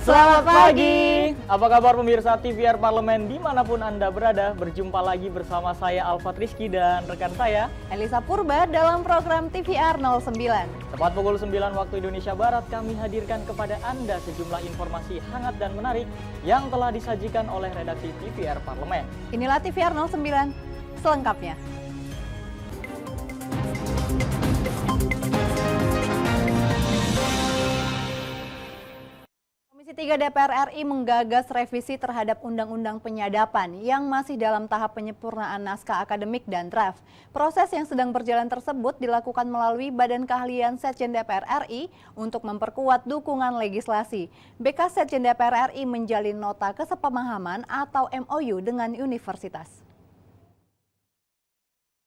Selamat pagi. Apa kabar pemirsa TVR Parlemen dimanapun Anda berada? Berjumpa lagi bersama saya Alfat Rizky dan rekan saya Elisa Purba dalam program TVR 09. Tepat pukul 9 waktu Indonesia Barat kami hadirkan kepada Anda sejumlah informasi hangat dan menarik yang telah disajikan oleh redaksi TVR Parlemen. Inilah TVR 09 selengkapnya. Komisi 3 DPR RI menggagas revisi terhadap Undang-Undang Penyadapan yang masih dalam tahap penyempurnaan naskah akademik dan draft. Proses yang sedang berjalan tersebut dilakukan melalui Badan Keahlian Setjen DPR RI untuk memperkuat dukungan legislasi. BK Setjen DPR RI menjalin nota kesepemahaman atau MOU dengan universitas.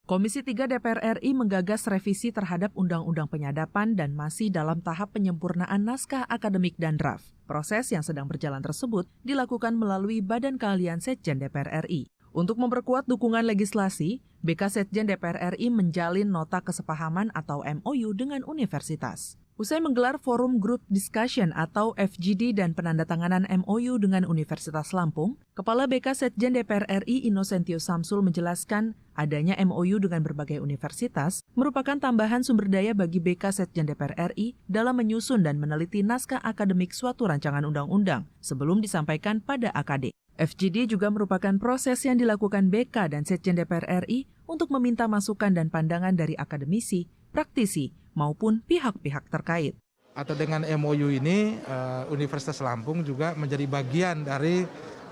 Komisi 3 DPR RI menggagas revisi terhadap Undang-Undang Penyadapan dan masih dalam tahap penyempurnaan naskah akademik dan draft. Proses yang sedang berjalan tersebut dilakukan melalui Badan Keahlian Setjen DPR RI. Untuk memperkuat dukungan legislasi, BK Setjen DPR RI menjalin nota kesepahaman atau MOU dengan universitas. Usai menggelar forum group discussion atau FGD dan penandatanganan MOU dengan Universitas Lampung, Kepala BK Setjen DPR RI Innocentius Samsul menjelaskan adanya MOU dengan berbagai universitas merupakan tambahan sumber daya bagi BK Setjen DPR RI dalam menyusun dan meneliti naskah akademik suatu rancangan undang-undang sebelum disampaikan pada AKD. FGD juga merupakan proses yang dilakukan BK dan Setjen DPR RI untuk meminta masukan dan pandangan dari akademisi, praktisi, maupun pihak-pihak terkait. Atau dengan MOU ini, Universitas Lampung juga menjadi bagian dari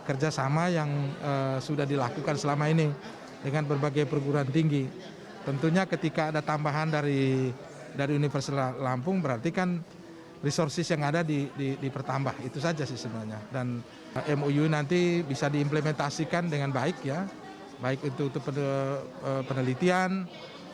kerjasama yang sudah dilakukan selama ini dengan berbagai perguruan tinggi. Tentunya ketika ada tambahan dari Universitas Lampung berarti kan resources yang ada dipertambah, itu saja sih sebenarnya. Dan MOU nanti bisa diimplementasikan dengan baik ya, baik itu untuk penelitian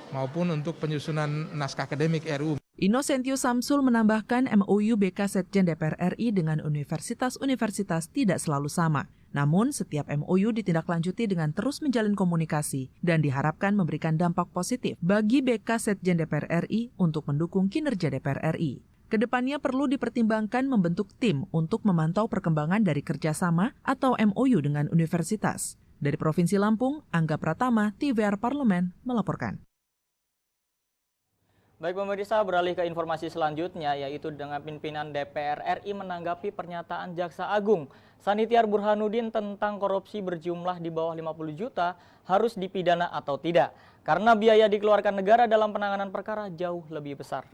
maupun untuk penyusunan naskah akademik RUU. Innocentius Samsul menambahkan MOU BK Setjen DPR RI dengan universitas-universitas tidak selalu sama. Namun, setiap MOU ditindaklanjuti dengan terus menjalin komunikasi dan diharapkan memberikan dampak positif bagi BK Setjen DPR RI untuk mendukung kinerja DPR RI. Kedepannya perlu dipertimbangkan membentuk tim untuk memantau perkembangan dari kerjasama atau MOU dengan universitas. Dari Provinsi Lampung, Angga Pratama, TVR Parlemen, melaporkan. Baik pemirsa, beralih ke informasi selanjutnya, yaitu dengan pimpinan DPR RI menanggapi pernyataan Jaksa Agung Sanitiar Burhanuddin tentang korupsi berjumlah di bawah 50 juta harus dipidana atau tidak, karena biaya dikeluarkan negara dalam penanganan perkara jauh lebih besar.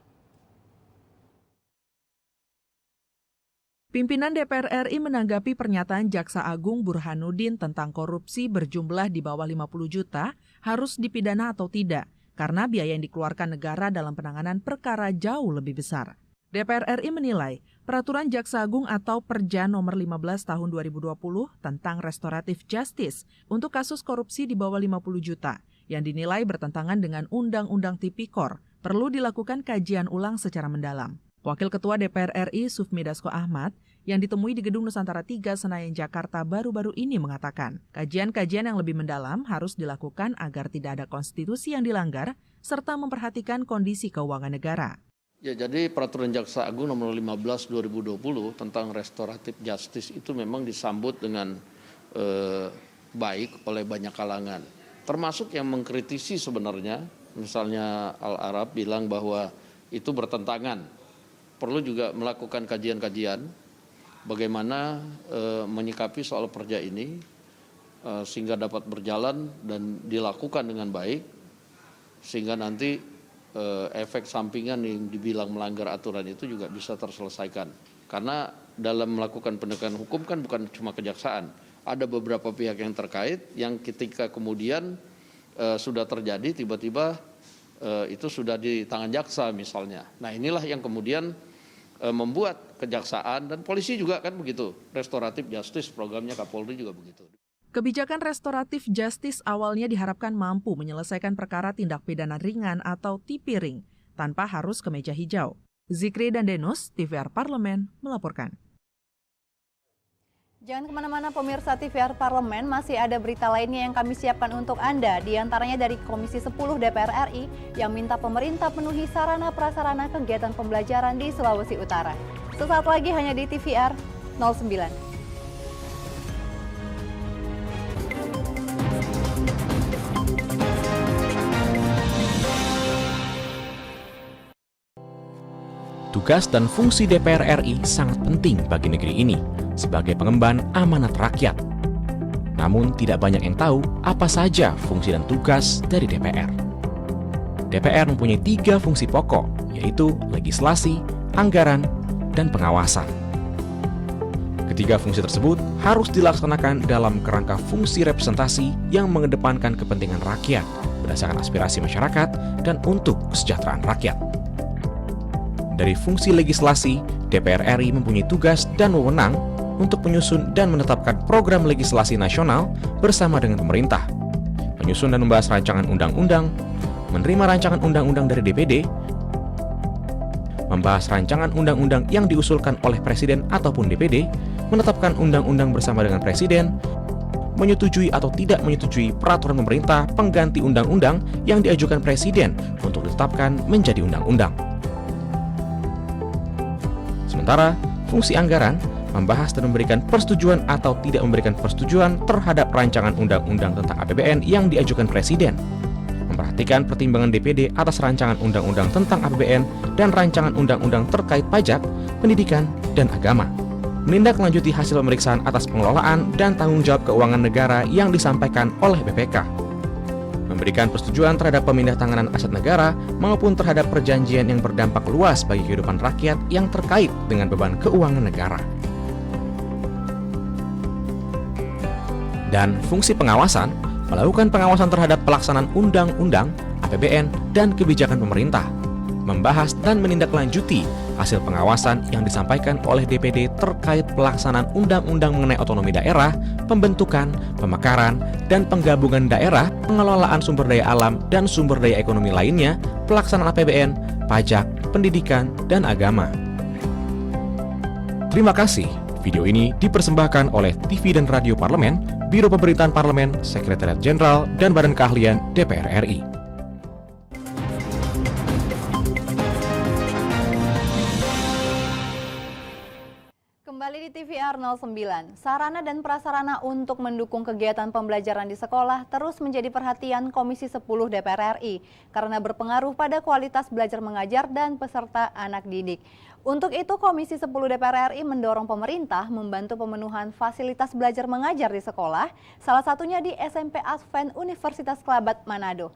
Pimpinan DPR RI menanggapi pernyataan Jaksa Agung Burhanuddin tentang korupsi berjumlah di bawah 50 juta harus dipidana atau tidak, karena biaya yang dikeluarkan negara dalam penanganan perkara jauh lebih besar. DPR RI menilai Peraturan Jaksa Agung atau Perja nomor 15 tahun 2020 tentang Restoratif Justice untuk kasus korupsi di bawah 50 juta yang dinilai bertentangan dengan Undang-Undang Tipikor perlu dilakukan kajian ulang secara mendalam. Wakil Ketua DPR RI Sufmi Dasko Ahmad yang ditemui di Gedung Nusantara 3 Senayan Jakarta baru-baru ini mengatakan, kajian-kajian yang lebih mendalam harus dilakukan agar tidak ada konstitusi yang dilanggar serta memperhatikan kondisi keuangan negara. Ya, jadi Peraturan Jaksa Agung nomor 15 2020 tentang Restoratif Justice itu memang disambut dengan baik oleh banyak kalangan. Termasuk yang mengkritisi sebenarnya, misalnya Al-Arab bilang bahwa itu bertentangan. Perlu juga melakukan kajian-kajian bagaimana menyikapi soal perja ini sehingga dapat berjalan dan dilakukan dengan baik sehingga nanti efek sampingan yang dibilang melanggar aturan itu juga bisa terselesaikan. Karena dalam melakukan penegakan hukum kan bukan cuma kejaksaan, ada beberapa pihak yang terkait yang ketika kemudian sudah terjadi tiba-tiba itu sudah di tangan jaksa misalnya. Nah inilah yang kemudian membuat kejaksaan dan polisi juga kan begitu. Restoratif Justice programnya Kapolri juga begitu. Kebijakan restoratif justice awalnya diharapkan mampu menyelesaikan perkara tindak pidana ringan atau tipiring tanpa harus ke meja hijau. Zikri dan Denus, TVR Parlemen, melaporkan. Jangan kemana-mana pemirsa TVR Parlemen, masih ada berita lainnya yang kami siapkan untuk Anda. Di antaranya dari Komisi 10 DPR RI yang minta pemerintah penuhi sarana prasarana kegiatan pembelajaran di Sulawesi Utara. Sesaat lagi hanya di TVR 09. Tugas dan fungsi DPR RI sangat penting bagi negeri ini sebagai pengemban amanat rakyat. Namun tidak banyak yang tahu apa saja fungsi dan tugas dari DPR. DPR mempunyai 3 fungsi pokok, yaitu legislasi, anggaran, dan pengawasan. Ketiga fungsi tersebut harus dilaksanakan dalam kerangka fungsi representasi yang mengedepankan kepentingan rakyat berdasarkan aspirasi masyarakat dan untuk kesejahteraan rakyat. Dari fungsi legislasi, DPR RI mempunyai tugas dan wewenang untuk menyusun dan menetapkan program legislasi nasional bersama dengan pemerintah, menyusun dan membahas rancangan undang-undang, menerima rancangan undang-undang dari DPD, membahas rancangan undang-undang yang diusulkan oleh Presiden ataupun DPD, menetapkan undang-undang bersama dengan Presiden, menyetujui atau tidak menyetujui peraturan pemerintah pengganti undang-undang yang diajukan Presiden untuk ditetapkan menjadi undang-undang. Sementara, fungsi anggaran membahas dan memberikan persetujuan atau tidak memberikan persetujuan terhadap rancangan undang-undang tentang APBN yang diajukan Presiden, memperhatikan pertimbangan DPD atas rancangan undang-undang tentang APBN dan rancangan undang-undang terkait pajak, pendidikan, dan agama, menindaklanjuti hasil pemeriksaan atas pengelolaan dan tanggung jawab keuangan negara yang disampaikan oleh BPK, memberikan persetujuan terhadap pemindahantanganan aset negara maupun terhadap perjanjian yang berdampak luas bagi kehidupan rakyat yang terkait dengan beban keuangan negara. Dan fungsi pengawasan, melakukan pengawasan terhadap pelaksanaan undang-undang, APBN, dan kebijakan pemerintah, membahas dan menindaklanjuti hasil pengawasan yang disampaikan oleh DPD terkait pelaksanaan undang-undang mengenai otonomi daerah, pembentukan, pemekaran, dan penggabungan daerah, pengelolaan sumber daya alam dan sumber daya ekonomi lainnya, pelaksanaan APBN, pajak, pendidikan, dan agama. Terima kasih. Video ini dipersembahkan oleh TV dan Radio Parlemen, Biro Pemerintahan Parlemen, Sekretariat Jenderal, dan Badan Keahlian DPR RI. Kembali di TVR 09, sarana dan prasarana untuk mendukung kegiatan pembelajaran di sekolah terus menjadi perhatian Komisi 10 DPR RI karena berpengaruh pada kualitas belajar mengajar dan peserta anak didik. Untuk itu, Komisi 10 DPR RI mendorong pemerintah membantu pemenuhan fasilitas belajar mengajar di sekolah, salah satunya di SMP Advent Universitas Kelabat, Manado.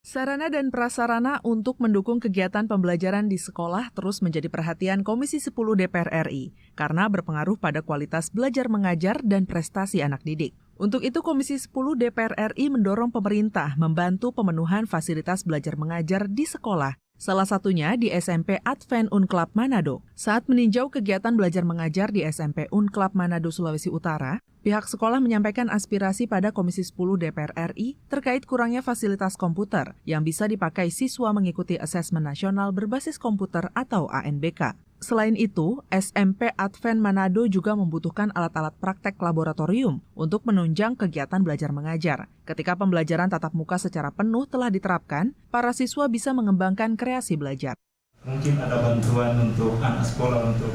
Sarana dan prasarana untuk mendukung kegiatan pembelajaran di sekolah terus menjadi perhatian Komisi 10 DPR RI karena berpengaruh pada kualitas belajar mengajar dan prestasi anak didik. Untuk itu, Komisi 10 DPR RI mendorong pemerintah membantu pemenuhan fasilitas belajar mengajar di sekolah, salah satunya di SMP Advent Unclub Manado. Saat meninjau kegiatan belajar mengajar di SMP Unclub Manado, Sulawesi Utara, pihak sekolah menyampaikan aspirasi pada Komisi 10 DPR RI terkait kurangnya fasilitas komputer yang bisa dipakai siswa mengikuti asesmen nasional berbasis komputer atau ANBK. Selain itu, SMP Advent Manado juga membutuhkan alat-alat praktek laboratorium untuk menunjang kegiatan belajar mengajar. Ketika pembelajaran tatap muka secara penuh telah diterapkan, para siswa bisa mengembangkan kreasi belajar. Mungkin ada bantuan untuk anak sekolah untuk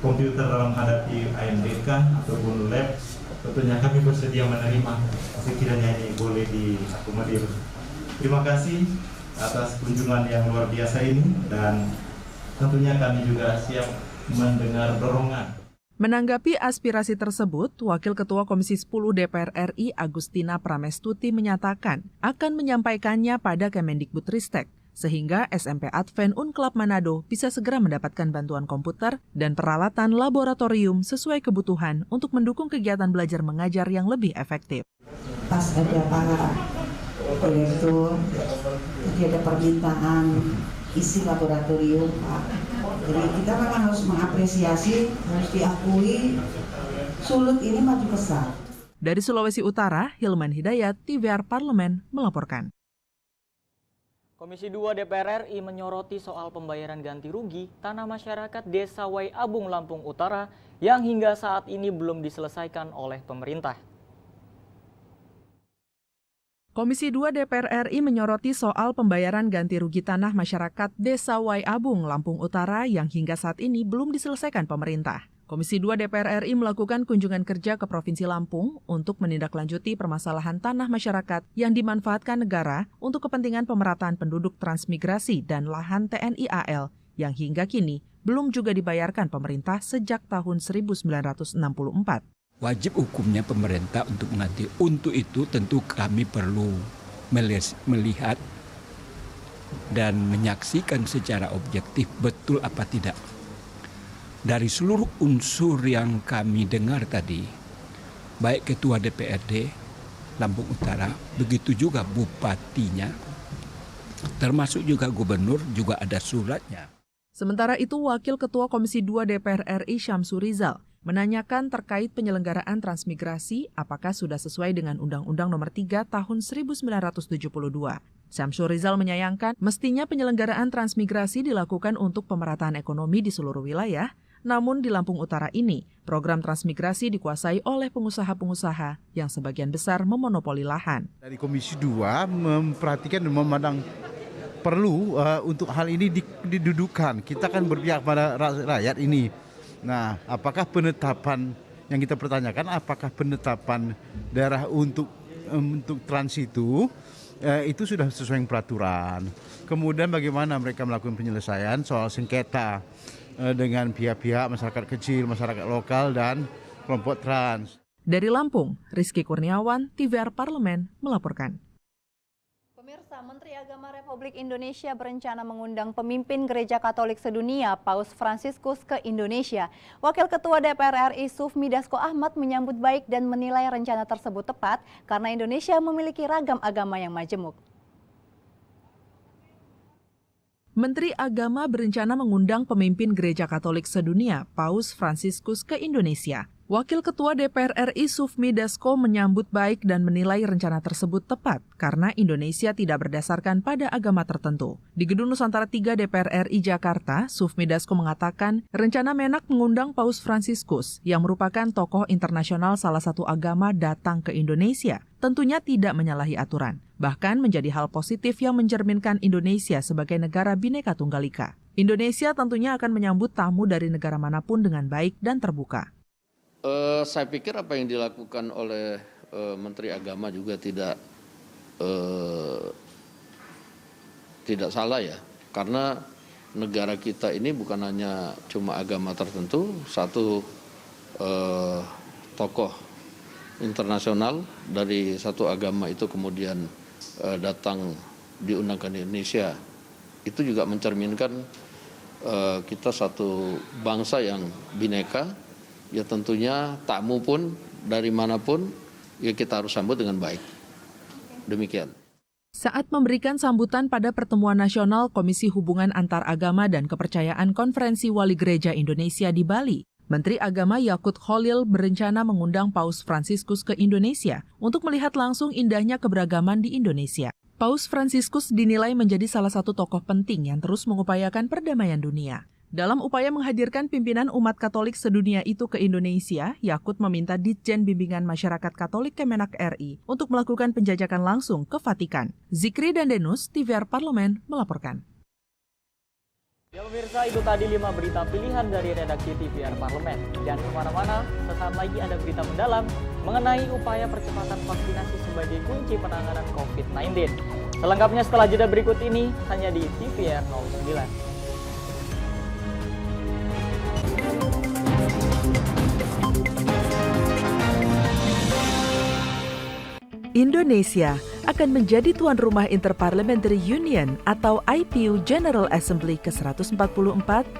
komputer dalam menghadapi ANBK ataupun lab. Tentunya kami bersedia menerima sekiranya ini boleh diakomodir. Terima kasih atas kunjungan yang luar biasa ini dan tentunya kami juga siap mendengar dorongan. Menanggapi aspirasi tersebut, Wakil Ketua Komisi 10 DPR RI Agustina Pramestuti menyatakan akan menyampaikannya pada Kemendikbudristek, sehingga SMP Advent Unclub Manado bisa segera mendapatkan bantuan komputer dan peralatan laboratorium sesuai kebutuhan untuk mendukung kegiatan belajar mengajar yang lebih efektif. Pas ada para direktur, ada permintaan isi laboratorium, Pak. Jadi kita memang harus mengapresiasi, harus diakui, Sulut ini maju besar. Dari Sulawesi Utara, Hilman Hidayat, TVR Parlemen melaporkan. Komisi 2 DPR RI menyoroti soal pembayaran ganti rugi tanah masyarakat Desa Wai Abung, Lampung Utara yang hingga saat ini belum diselesaikan oleh pemerintah. Komisi 2 DPR RI menyoroti soal pembayaran ganti rugi tanah masyarakat Desa Waiabung, Lampung Utara yang hingga saat ini belum diselesaikan pemerintah. Komisi 2 DPR RI melakukan kunjungan kerja ke Provinsi Lampung untuk menindaklanjuti permasalahan tanah masyarakat yang dimanfaatkan negara untuk kepentingan pemerataan penduduk transmigrasi dan lahan TNI AL yang hingga kini belum juga dibayarkan pemerintah sejak tahun 1964. Wajib hukumnya pemerintah untuk menganti. Untuk itu tentu kami perlu melihat dan menyaksikan secara objektif betul apa tidak. Dari seluruh unsur yang kami dengar tadi, baik Ketua DPRD Lampung Utara, begitu juga Bupatinya, termasuk juga Gubernur juga ada suratnya. Sementara itu, Wakil Ketua Komisi 2 DPR RI Syamsur Rizal menanyakan terkait penyelenggaraan transmigrasi apakah sudah sesuai dengan Undang-Undang Nomor 3 Tahun 1972. Syamsur Rizal menyayangkan mestinya penyelenggaraan transmigrasi dilakukan untuk pemerataan ekonomi di seluruh wilayah, namun di Lampung Utara ini, program transmigrasi dikuasai oleh pengusaha-pengusaha yang sebagian besar memonopoli lahan. Dari Komisi 2 memperhatikan dan memandang perlu untuk hal ini didudukan. Kita kan berpihak pada rakyat ini. Nah, apakah penetapan yang kita pertanyakan, apakah penetapan daerah untuk trans itu sudah sesuai dengan peraturan. Kemudian bagaimana mereka melakukan penyelesaian soal sengketa dengan pihak-pihak masyarakat kecil, masyarakat lokal, dan kelompok trans. Dari Lampung, Rizky Kurniawan, TVR Parlemen melaporkan. Pemirsa, Menteri Agama Republik Indonesia berencana mengundang pemimpin Gereja Katolik sedunia, Paus Fransiskus, ke Indonesia. Wakil Ketua DPR RI Sufmi Dasko Ahmad menyambut baik dan menilai rencana tersebut tepat karena Indonesia memiliki ragam agama yang majemuk. Menteri Agama berencana mengundang pemimpin Gereja Katolik sedunia, Paus Fransiskus, ke Indonesia. Wakil Ketua DPR RI Sufmi Dasko menyambut baik dan menilai rencana tersebut tepat karena Indonesia tidak berdasarkan pada agama tertentu. Di Gedung Nusantara 3 DPR RI Jakarta, Sufmi Dasko mengatakan rencana Menak mengundang Paus Fransiskus yang merupakan tokoh internasional salah satu agama datang ke Indonesia tentunya tidak menyalahi aturan, bahkan menjadi hal positif yang mencerminkan Indonesia sebagai negara Bhinneka Tunggal Ika. Indonesia tentunya akan menyambut tamu dari negara manapun dengan baik dan terbuka. Saya pikir apa yang dilakukan oleh Menteri Agama juga tidak salah ya, karena negara kita ini bukan hanya cuma agama tertentu, satu tokoh internasional dari satu agama itu kemudian datang diundangkan di Indonesia, itu juga mencerminkan kita satu bangsa yang bineka. Ya tentunya tamu pun dari manapun ya kita harus sambut dengan baik. Demikian. Saat memberikan sambutan pada pertemuan nasional Komisi Hubungan Antar Agama dan Kepercayaan Konferensi Wali Gereja Indonesia di Bali, Menteri Agama Yakut Kholil berencana mengundang Paus Fransiskus ke Indonesia untuk melihat langsung indahnya keberagaman di Indonesia. Paus Fransiskus dinilai menjadi salah satu tokoh penting yang terus mengupayakan perdamaian dunia. Dalam upaya menghadirkan pimpinan umat Katolik sedunia itu ke Indonesia, Yakut meminta Ditjen Bimbingan Masyarakat Katolik Kemenak RI untuk melakukan penjajakan langsung ke Vatikan. Zikri dan Denus, TVR Parlemen melaporkan. Ya pemirsa, itu tadi 5 berita pilihan dari redaksi TVR Parlemen. Jangan kemana-mana, sesaat lagi ada berita mendalam mengenai upaya percepatan vaksinasi sebagai kunci penanganan COVID-19. Selengkapnya setelah jeda berikut ini, hanya di TVR 09. Indonesia akan menjadi tuan rumah Interparliamentary Union atau IPU General Assembly ke-144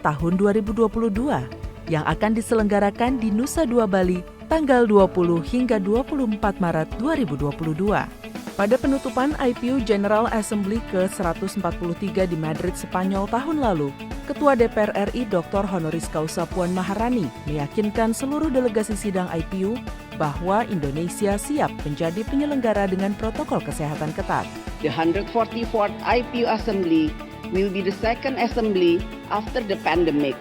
tahun 2022 yang akan diselenggarakan di Nusa Dua Bali tanggal 20 hingga 24 Maret 2022. Pada penutupan IPU General Assembly ke-143 di Madrid, Spanyol tahun lalu, Ketua DPR RI Dr. Honoris Causa Puan Maharani meyakinkan seluruh delegasi sidang IPU bahwa Indonesia siap menjadi penyelenggara dengan protokol kesehatan ketat. The 144th IPU Assembly will be the second assembly after the pandemic,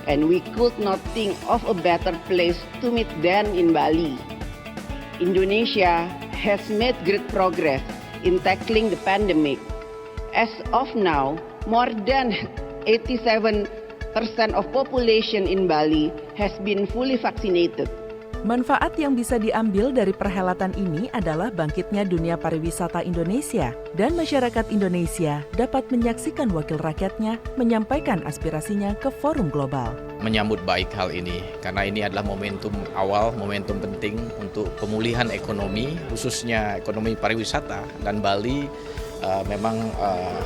and we could not think of a better place to meet than in Bali. Indonesia has made great progress in tackling the pandemic. As of now, more than 87% of population in Bali has been fully vaccinated. Manfaat yang bisa diambil dari perhelatan ini adalah bangkitnya dunia pariwisata Indonesia dan masyarakat Indonesia dapat menyaksikan wakil rakyatnya menyampaikan aspirasinya ke forum global. Menyambut baik hal ini karena ini adalah momentum awal, momentum penting untuk pemulihan ekonomi, khususnya ekonomi pariwisata, dan Bali memang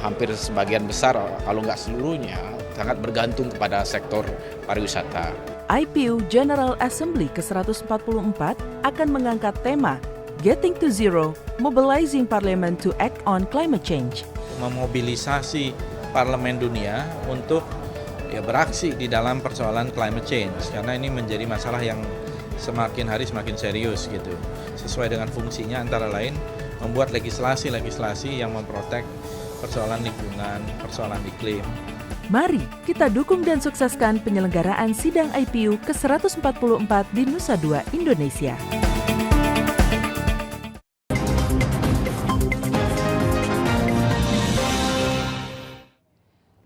hampir sebagian besar, kalau nggak seluruhnya, sangat bergantung kepada sektor pariwisata. IPU General Assembly ke-144 akan mengangkat tema Getting to Zero, Mobilizing Parliament to Act on Climate Change. Memobilisasi parlemen dunia untuk beraksi di dalam persoalan climate change, karena ini menjadi masalah yang semakin hari semakin serius gitu. Sesuai dengan fungsinya antara lain membuat legislasi yang memprotek persoalan lingkungan, persoalan iklim. Mari kita dukung dan sukseskan penyelenggaraan sidang IPU ke-144 di Nusa Dua, Indonesia.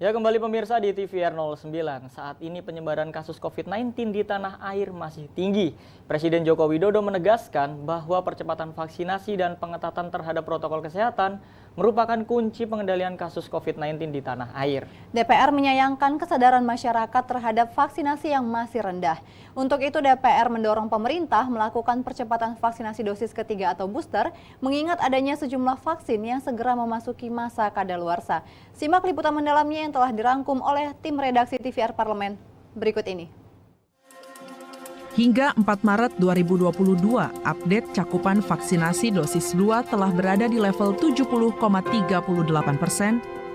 Ya, kembali pemirsa di TVR 09. Saat ini penyebaran kasus COVID-19 di tanah air masih tinggi. Presiden Joko Widodo menegaskan bahwa percepatan vaksinasi dan pengetatan terhadap protokol kesehatan merupakan kunci pengendalian kasus COVID-19 di tanah air. DPR menyayangkan kesadaran masyarakat terhadap vaksinasi yang masih rendah. Untuk itu DPR mendorong pemerintah melakukan percepatan vaksinasi dosis ketiga atau booster, mengingat adanya sejumlah vaksin yang segera memasuki masa kadaluarsa. Simak liputan mendalamnya yang telah dirangkum oleh tim redaksi TVR Parlemen berikut ini. Hingga 4 Maret 2022, update cakupan vaksinasi dosis 2 telah berada di level 70,38%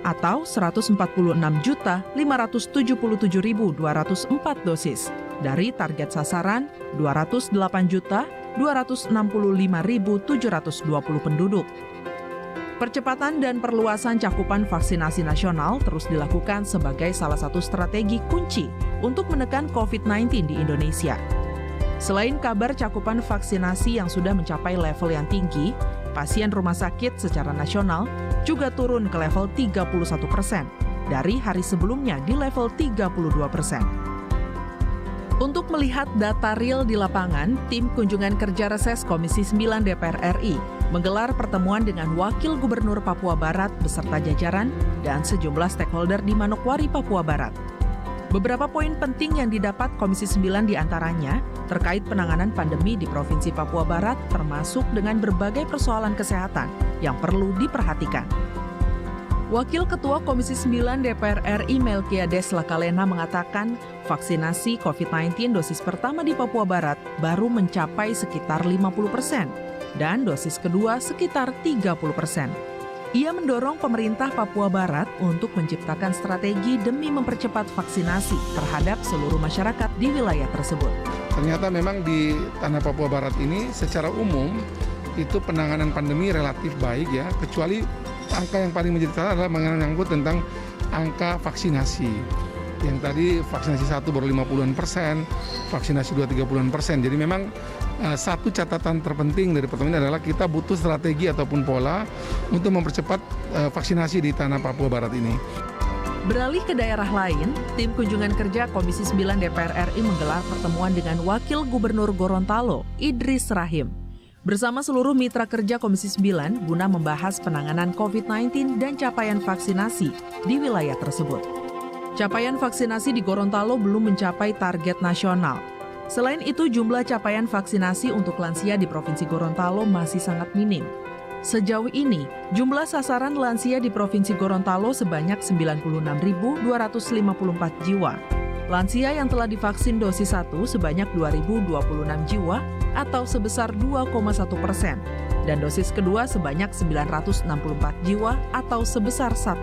atau 146.577.204 dosis dari target sasaran 208.265.720 penduduk. Percepatan dan perluasan cakupan vaksinasi nasional terus dilakukan sebagai salah satu strategi kunci untuk menekan COVID-19 di Indonesia. Selain kabar cakupan vaksinasi yang sudah mencapai level yang tinggi, pasien rumah sakit secara nasional juga turun ke level 31% dari hari sebelumnya di level 32%. Untuk melihat data real di lapangan, tim kunjungan kerja reses Komisi 9 DPR RI menggelar pertemuan dengan Wakil Gubernur Papua Barat beserta jajaran dan sejumlah stakeholder di Manokwari, Papua Barat. Beberapa poin penting yang didapat Komisi 9 diantaranya terkait penanganan pandemi di Provinsi Papua Barat termasuk dengan berbagai persoalan kesehatan yang perlu diperhatikan. Wakil Ketua Komisi 9 DPR RI Melkiades Lakalena mengatakan vaksinasi COVID-19 dosis pertama di Papua Barat baru mencapai sekitar 50% dan dosis kedua sekitar 30%. Ia mendorong pemerintah Papua Barat untuk menciptakan strategi demi mempercepat vaksinasi terhadap seluruh masyarakat di wilayah tersebut. Ternyata memang di tanah Papua Barat ini secara umum itu penanganan pandemi relatif baik ya, kecuali angka yang paling menjadi catatan adalah menyangkut tentang angka vaksinasi. Yang tadi vaksinasi 1 baru 50%, vaksinasi 2 30%. Jadi memang satu catatan terpenting dari pertemuan ini adalah kita butuh strategi ataupun pola untuk mempercepat vaksinasi di tanah Papua Barat ini. Beralih ke daerah lain, tim kunjungan kerja Komisi 9 DPR RI menggelar pertemuan dengan Wakil Gubernur Gorontalo, Idris Rahim. Bersama seluruh mitra kerja Komisi 9 guna membahas penanganan COVID-19 dan capaian vaksinasi di wilayah tersebut. Capaian vaksinasi di Gorontalo belum mencapai target nasional. Selain itu, jumlah capaian vaksinasi untuk lansia di Provinsi Gorontalo masih sangat minim. Sejauh ini, jumlah sasaran lansia di Provinsi Gorontalo sebanyak 96.254 jiwa. Lansia yang telah divaksin dosis 1 sebanyak 2.026 jiwa atau sebesar 2,1%, dan dosis kedua sebanyak 964 jiwa atau sebesar 1%.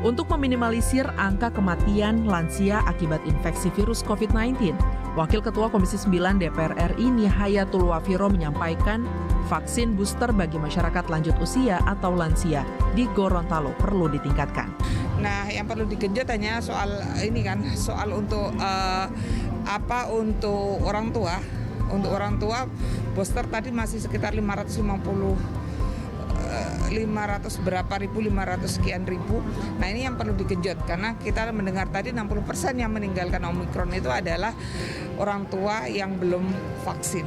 Untuk meminimalisir angka kematian lansia akibat infeksi virus COVID-19, Wakil Ketua Komisi 9 DPR RI Nihayatul Wafiro menyampaikan vaksin booster bagi masyarakat lanjut usia atau lansia di Gorontalo perlu ditingkatkan. Nah, yang perlu digenjot hanya soal ini kan, soal untuk untuk orang tua. Untuk orang tua booster tadi masih sekitar 550 500 berapa ribu, 500 sekian ribu. Nah ini yang perlu dikejut karena kita mendengar tadi 60% yang meninggalkan Omikron itu adalah orang tua yang belum vaksin.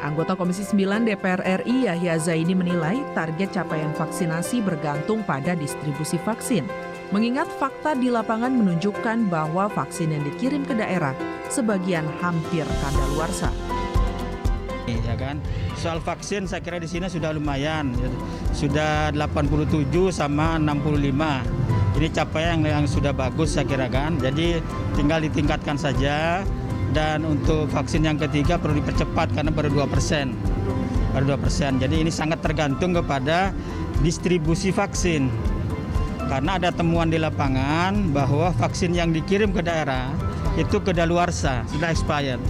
Anggota Komisi 9 DPR RI Yahya Zaini menilai target capaian vaksinasi bergantung pada distribusi vaksin. Mengingat fakta di lapangan menunjukkan bahwa vaksin yang dikirim ke daerah sebagian hampir kadaluarsa. Ya kan, soal vaksin saya kira di sini sudah lumayan, sudah 87 sama 65. Ini capaian yang sudah bagus saya kira kan. Jadi tinggal ditingkatkan saja. Dan untuk vaksin yang ketiga perlu dipercepat karena baru 2%. Baru 2%. Jadi ini sangat tergantung kepada distribusi vaksin. Karena ada temuan di lapangan bahwa vaksin yang dikirim ke daerah itu kedaluarsa, sudah expired.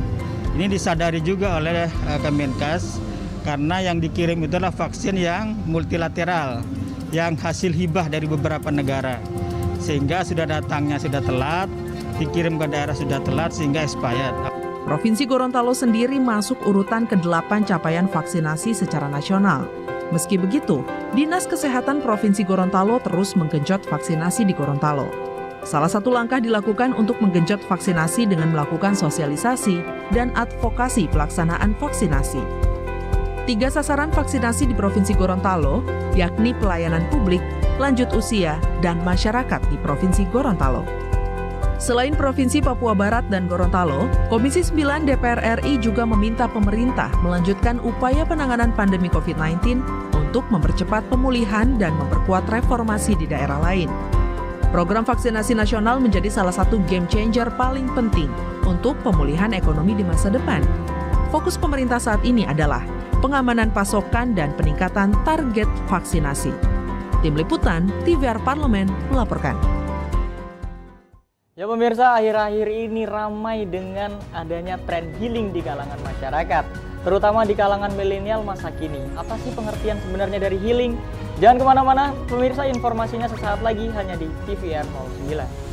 Ini disadari juga oleh Kemenkes karena yang dikirim itu adalah vaksin yang multilateral, yang hasil hibah dari beberapa negara. Sehingga sudah datangnya sudah telat, dikirim ke daerah sudah telat sehingga expired. Provinsi Gorontalo sendiri masuk urutan ke-8 capaian vaksinasi secara nasional. Meski begitu, Dinas Kesehatan Provinsi Gorontalo terus menggenjot vaksinasi di Gorontalo. Salah satu langkah dilakukan untuk menggenjot vaksinasi dengan melakukan sosialisasi dan advokasi pelaksanaan vaksinasi. 3 sasaran vaksinasi di Provinsi Gorontalo, yakni pelayanan publik, lanjut usia, dan masyarakat di Provinsi Gorontalo. Selain Provinsi Papua Barat dan Gorontalo, Komisi 9 DPR RI juga meminta pemerintah melanjutkan upaya penanganan pandemi COVID-19 untuk mempercepat pemulihan dan memperkuat reformasi di daerah lain. Program vaksinasi nasional menjadi salah satu game changer paling penting untuk pemulihan ekonomi di masa depan. Fokus pemerintah saat ini adalah pengamanan pasokan dan peningkatan target vaksinasi. Tim Liputan TVR Parlemen melaporkan. Ya pemirsa, akhir-akhir ini ramai dengan adanya tren healing di kalangan masyarakat, terutama di kalangan milenial masa kini. Apa sih pengertian sebenarnya dari healing? Jangan kemana-mana, pemirsa, informasinya sesaat lagi hanya di TVR 09.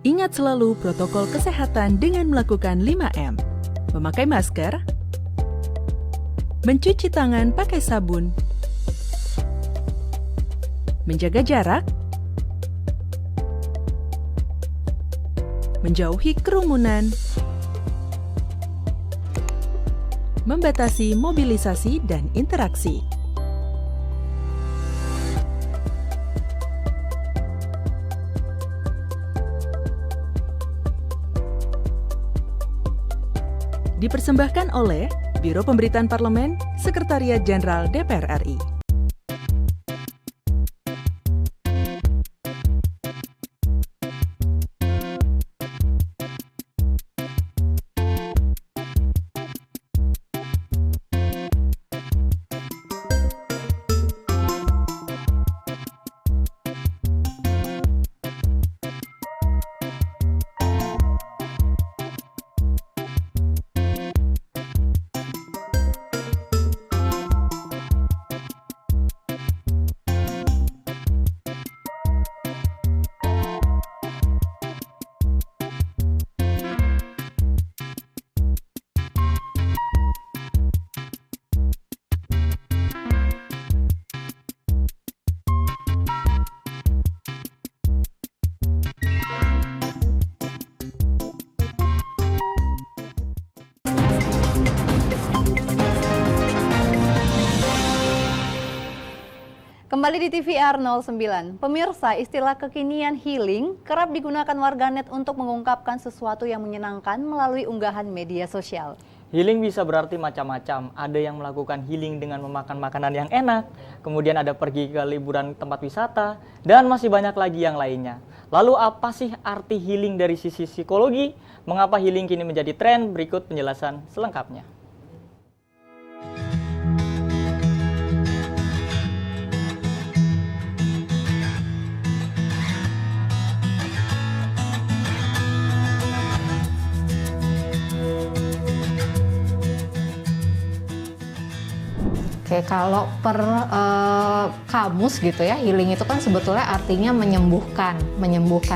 Ingat selalu protokol kesehatan dengan melakukan 5M. Memakai masker, mencuci tangan pakai sabun, menjaga jarak, menjauhi kerumunan, membatasi mobilisasi dan interaksi. Dipersembahkan oleh Biro Pemberitaan Parlemen, Sekretariat Jenderal DPR RI. Kembali di TVR 09, pemirsa, istilah kekinian healing kerap digunakan warganet untuk mengungkapkan sesuatu yang menyenangkan melalui unggahan media sosial. Healing bisa berarti macam-macam. Ada yang melakukan healing dengan memakan makanan yang enak, kemudian ada pergi ke liburan tempat wisata, dan masih banyak lagi yang lainnya. Lalu apa sih arti healing dari sisi psikologi? Mengapa healing kini menjadi tren? Berikut penjelasan selengkapnya. Oke, kalau per kamus gitu ya, healing itu kan sebetulnya artinya menyembuhkan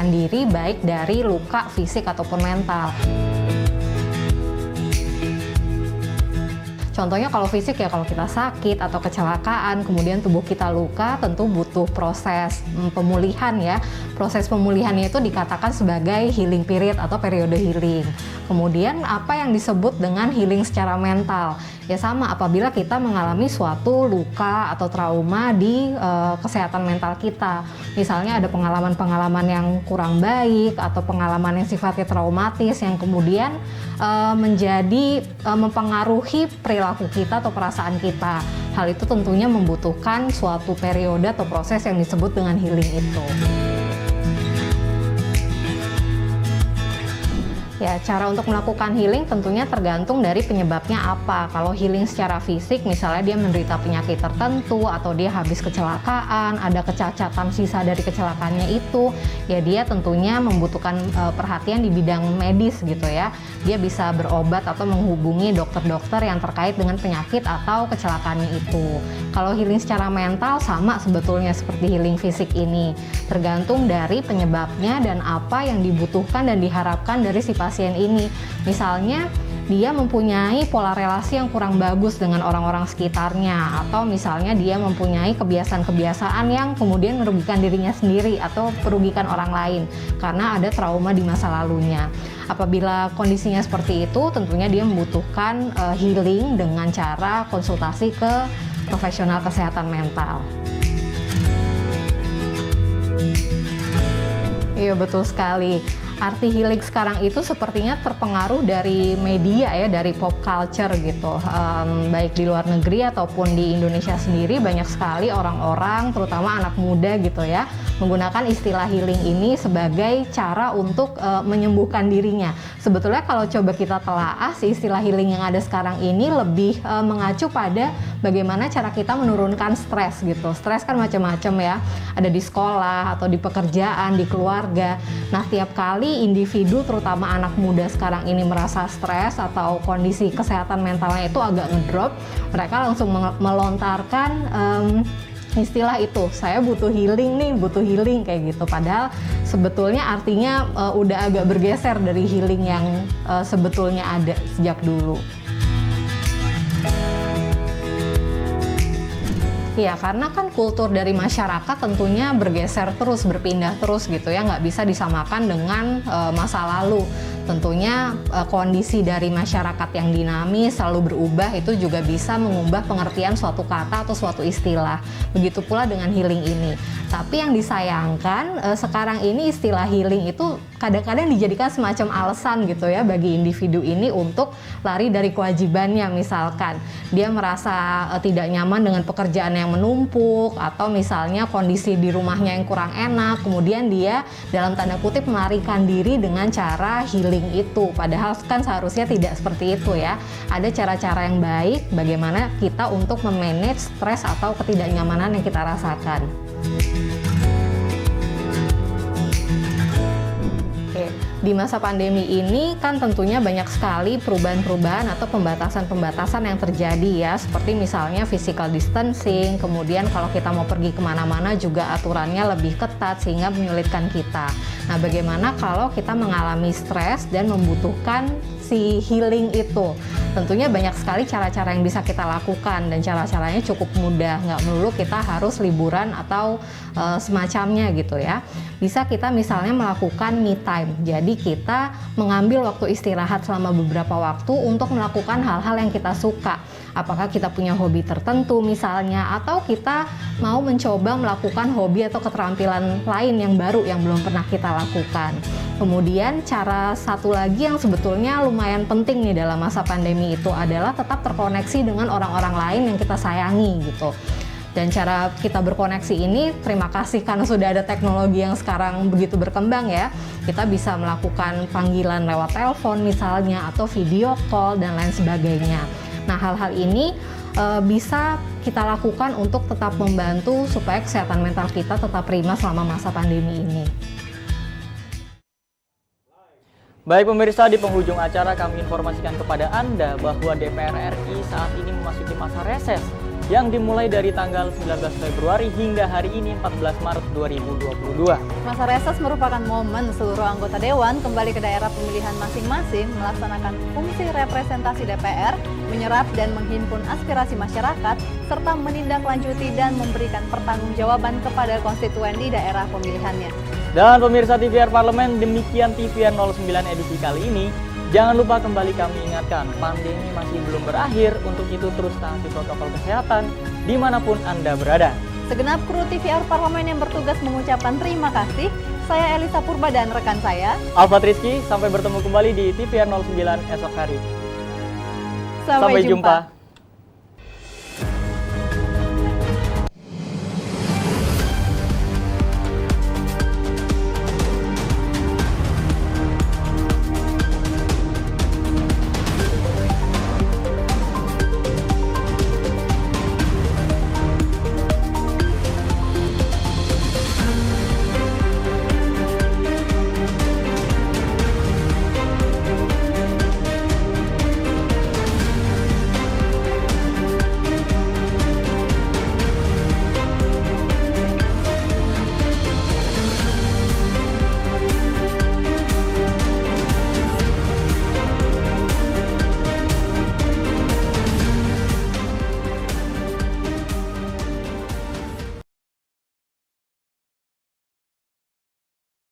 diri baik dari luka fisik ataupun mental. Contohnya kalau fisik ya, kalau kita sakit atau kecelakaan, kemudian tubuh kita luka, tentu butuh proses pemulihan ya. Proses pemulihannya itu dikatakan sebagai healing period atau periode healing. Kemudian apa yang disebut dengan healing secara mental? Ya sama, apabila kita mengalami suatu luka atau trauma di kesehatan mental kita. Misalnya ada pengalaman-pengalaman yang kurang baik atau pengalaman yang sifatnya traumatis yang kemudian menjadi mempengaruhi perilaku kita atau perasaan kita. Hal itu tentunya membutuhkan suatu periode atau proses yang disebut dengan healing itu. Ya, cara untuk melakukan healing tentunya tergantung dari penyebabnya apa. Kalau healing secara fisik, misalnya dia menderita penyakit tertentu atau dia habis kecelakaan, ada kecacatan sisa dari kecelakaannya itu, ya dia tentunya membutuhkan perhatian di bidang medis gitu ya. Dia bisa berobat atau menghubungi dokter-dokter yang terkait dengan penyakit atau kecelakaannya itu. Kalau healing secara mental sama sebetulnya seperti healing fisik ini. Tergantung dari penyebabnya dan apa yang dibutuhkan dan diharapkan dari si pasien ini. Misalnya dia mempunyai pola relasi yang kurang bagus dengan orang-orang sekitarnya, atau misalnya dia mempunyai kebiasaan-kebiasaan yang kemudian merugikan dirinya sendiri atau merugikan orang lain karena ada trauma di masa lalunya. Apabila kondisinya seperti itu, tentunya dia membutuhkan healing dengan cara konsultasi ke profesional kesehatan mental. Iya, betul sekali. Arti healing sekarang itu sepertinya terpengaruh dari media ya, dari pop culture gitu. Baik di luar negeri ataupun di Indonesia sendiri banyak sekali orang-orang, terutama anak muda gitu ya, menggunakan istilah healing ini sebagai cara untuk menyembuhkan dirinya. Sebetulnya kalau coba kita telaah, si istilah healing yang ada sekarang ini lebih mengacu pada bagaimana cara kita menurunkan stres gitu. Stres kan macam-macam ya, ada di sekolah atau di pekerjaan, di keluarga. Nah, tiap kali individu terutama anak muda sekarang ini merasa stres atau kondisi kesehatan mentalnya itu agak ngedrop, mereka langsung melontarkan istilah itu, saya butuh healing nih, butuh healing kayak gitu. Padahal sebetulnya artinya udah agak bergeser dari healing yang sebetulnya ada sejak dulu. Ya, karena kan kultur dari masyarakat tentunya bergeser terus, berpindah terus gitu ya, nggak bisa disamakan dengan masa lalu. Tentunya kondisi dari masyarakat yang dinamis, selalu berubah, itu juga bisa mengubah pengertian suatu kata atau suatu istilah. Begitu pula dengan healing ini. Tapi yang disayangkan sekarang ini istilah healing itu kadang-kadang dijadikan semacam alasan gitu ya bagi individu ini untuk lari dari kewajibannya. Misalkan dia merasa tidak nyaman dengan pekerjaan yang menumpuk, atau misalnya kondisi di rumahnya yang kurang enak, kemudian dia dalam tanda kutip melarikan diri dengan cara healing itu. Padahal kan seharusnya tidak seperti itu ya. Ada cara-cara yang baik bagaimana kita untuk memanage stres atau ketidaknyamanan yang kita rasakan. Di masa pandemi ini kan tentunya banyak sekali perubahan-perubahan atau pembatasan-pembatasan yang terjadi ya, seperti misalnya physical distancing, kemudian kalau kita mau pergi kemana-mana juga aturannya lebih ketat sehingga menyulitkan kita. Nah, bagaimana kalau kita mengalami stres dan membutuhkan si healing itu? Tentunya banyak sekali cara-cara yang bisa kita lakukan dan cara-caranya cukup mudah, nggak melulu kita harus liburan atau semacamnya gitu ya. Bisa kita misalnya melakukan me time, jadi kita mengambil waktu istirahat selama beberapa waktu untuk melakukan hal-hal yang kita suka. Apakah kita punya hobi tertentu misalnya, atau kita mau mencoba melakukan hobi atau keterampilan lain yang baru yang belum pernah kita lakukan. Kemudian cara satu lagi yang sebetulnya lumayan penting nih dalam masa pandemi itu adalah tetap terkoneksi dengan orang-orang lain yang kita sayangi gitu. Dan cara kita berkoneksi ini, terima kasih karena sudah ada teknologi yang sekarang begitu berkembang ya. Kita bisa melakukan panggilan lewat telepon misalnya, atau video call dan lain sebagainya. Nah, hal-hal ini bisa kita lakukan untuk tetap membantu supaya kesehatan mental kita tetap prima selama masa pandemi ini. Baik pemirsa, di penghujung acara kami informasikan kepada Anda bahwa DPR RI saat ini memasuki masa reses yang dimulai dari tanggal 19 Februari hingga hari ini 14 Maret 2022. Masa reses merupakan momen seluruh anggota Dewan kembali ke daerah pemilihan masing-masing melaksanakan fungsi representasi DPR, menyerap dan menghimpun aspirasi masyarakat, serta menindaklanjuti dan memberikan pertanggungjawaban kepada konstituen di daerah pemilihannya. Dan pemirsa TVR Parlemen, demikian TVR 09 edisi kali ini. Jangan lupa kembali kami ingatkan, pandemi masih belum berakhir, untuk itu terus taati protokol kesehatan dimanapun Anda berada. Segenap kru TVR Parlemen yang bertugas mengucapkan terima kasih. Saya Elisa Purba dan rekan saya Alfat Rizky, sampai bertemu kembali di TVR 09 esok hari. Sampai jumpa.